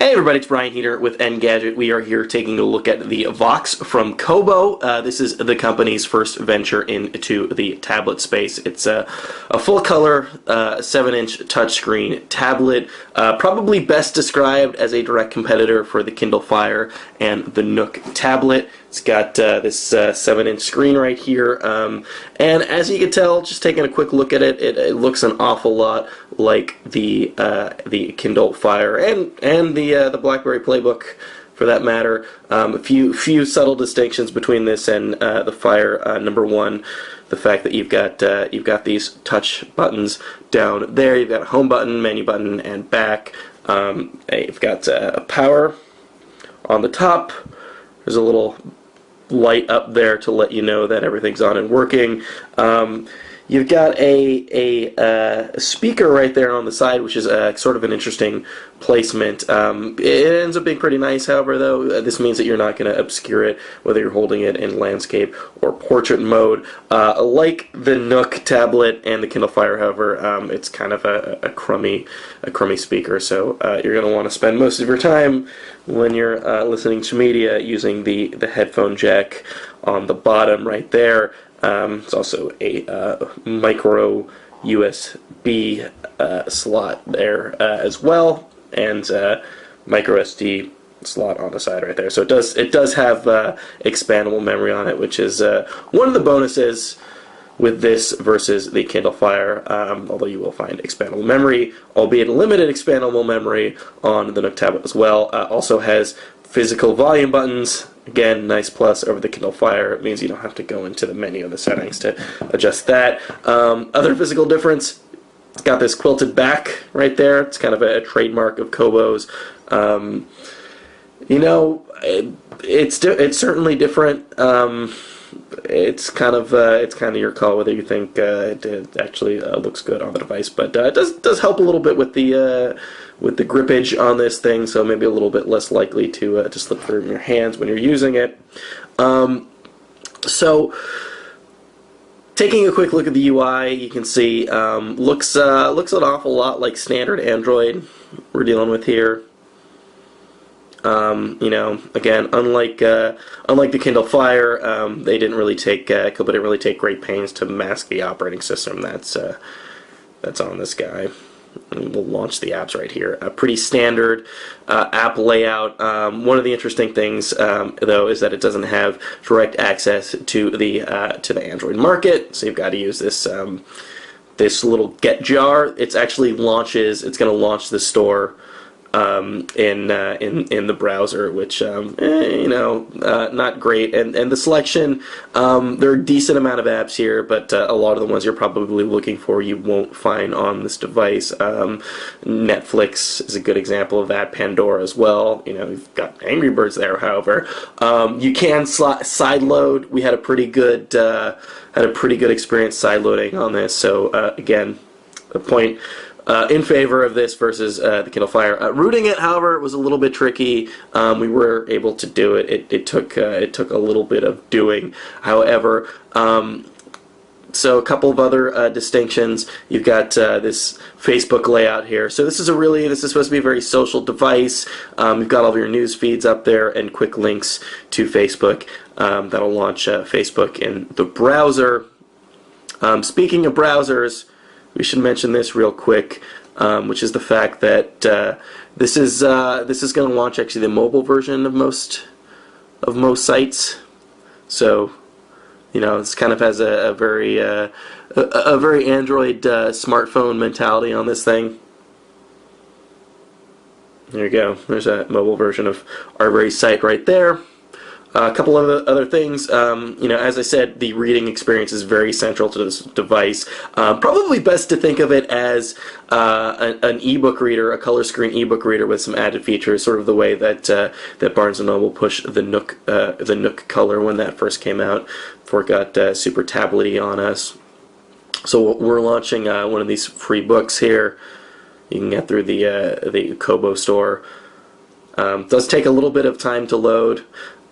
Hey everybody, it's Brian here with Engadget. We are here taking a look at the Vox from Kobo. This is the company's first venture into the tablet space. It's a full-color 7-inch touchscreen tablet, probably best described as a direct competitor for the Kindle Fire and the Nook tablet. It's got this 7-inch screen right here, and as you can tell, just taking a quick look at it, it looks an awful lot like the Kindle Fire and the BlackBerry Playbook, for that matter. A few subtle distinctions between this and the Fire. Number one, the fact that you've got these touch buttons down there. You've got a home button, menu button, and back. You've got a power on the top. There's a little light up there to let you know that everything's on and working. You've got a speaker right there on the side, which is sort of an interesting placement. It ends up being pretty nice, however, though. This means that you're not going to obscure it, whether you're holding it in landscape or portrait mode. Like the Nook tablet and the Kindle Fire, however, it's kind of a crummy speaker, so you're going to want to spend most of your time when you're listening to media using the headphone jack on the bottom right there. It's also a micro USB slot there as well, and micro SD slot on the side right there. So it does have expandable memory on it, which is one of the bonuses with this versus the Kindle Fire, although you will find expandable memory, albeit limited expandable memory, on the Nook tablet as well. Also has physical volume buttons. Again, nice plus over the Kindle Fire. It means you don't have to go into the menu of the settings to adjust that. Other physical difference, it's got this quilted back right there. It's kind of a trademark of Kobo's. It's certainly different. It's kind of your call whether you think it actually looks good on the device, but it does help a little bit with the grippage on this thing, so maybe a little bit less likely to slip through your hands when you're using it. So, taking a quick look at the UI, you can see looks an awful lot like standard Android we're dealing with here. Again, unlike the Kindle Fire, they didn't really take Kobo didn't really take great pains to mask the operating system that's on this guy. And we'll launch the apps right here. A pretty standard app layout. One of the interesting things, though, is that it doesn't have direct access to the Android market. So you've got to use this this little get jar. It's actually launches. It's going to launch the store in the browser, which not great. And the selection, there are a decent amount of apps here, but a lot of the ones you're probably looking for you won't find on this device. Netflix is a good example of that. Pandora as well. You've got Angry Birds there. However, you can sideload. We had a pretty good experience sideloading on this. So again, the point in favor of this versus the Kindle Fire. Rooting it, however, was a little bit tricky. We were able to do it. It took a little bit of doing. However, so a couple of other distinctions. You've got this Facebook layout here. So this is supposed to be a very social device. You've got all of your news feeds up there and quick links to Facebook. That'll launch Facebook in the browser. Speaking of browsers, we should mention this real quick, which is the fact that this is going to launch actually the mobile version of most sites. So, this kind of has a very Android smartphone mentality on this thing. There you go. There's a mobile version of our very site right there. A couple of other things, as I said, the reading experience is very central to this device. Probably best to think of it as an ebook reader, a color screen ebook reader with some added features, sort of the way that Barnes & Noble pushed the Nook color when that first came out, before it got super tablety on us. So we're launching one of these free books here. You can get through the Kobo store. Does take a little bit of time to load.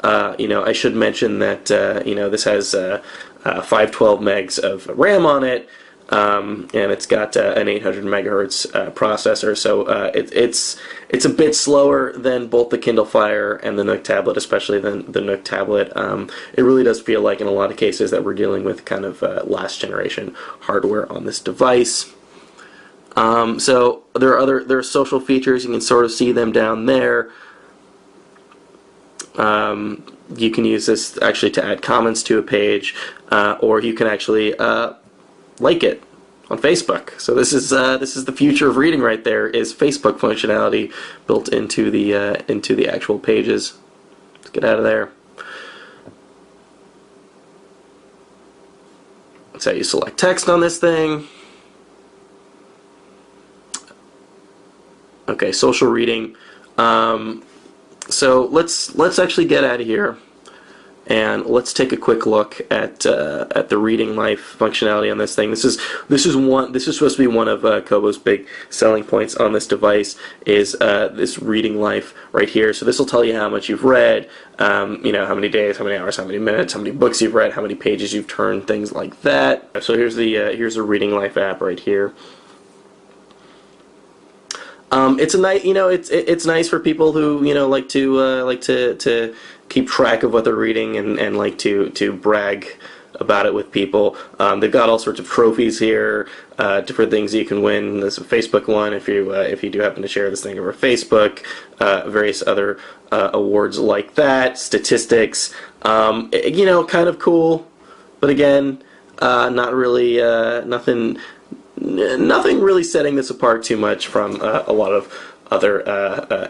I should mention that this has 512 megs of RAM on it. and it's got an 800 megahertz processor, so it's a bit slower than both the Kindle Fire and the Nook tablet, especially than the Nook tablet. It really does feel like in a lot of cases that we're dealing with kind of last generation hardware on this device. So there are social features. You can sort of see them down there. You can use this actually to add comments to a page, or you can actually like it on Facebook. So this is the future of reading right there, is Facebook functionality built into the actual pages. Let's get out of there. That's how you select text on this thing. Okay, social reading. So let's actually get out of here, and let's take a quick look at the reading life functionality on this thing. This is supposed to be one of Kobo's big selling points on this device, is this reading life right here. So this will tell you how much you've read, you know, how many days, how many hours, how many minutes, how many books you've read, how many pages you've turned, things like that. So here's the reading life app right here. It's a nice, you know, it's nice for people who, you know, like to keep track of what they're reading and like to brag about it with people. They've got all sorts of trophies here, different things you can win. There's a Facebook one if you do happen to share this thing over Facebook. Various other awards like that, statistics. You know, kind of cool, but again, not really nothing really setting this apart too much from a lot of other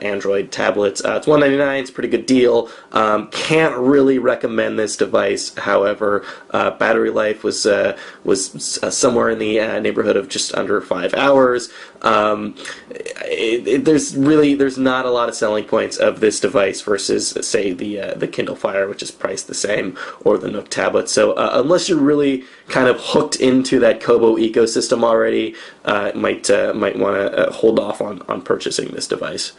Android tablets. It's $199. It's a pretty good deal. Can't really recommend this device. However, battery life was somewhere in the neighborhood of just under 5 hours. There's not a lot of selling points of this device versus, say, the Kindle Fire, which is priced the same, or the Nook tablet. So unless you're really kind of hooked into that Kobo ecosystem already, might want to hold off on purchasing this device.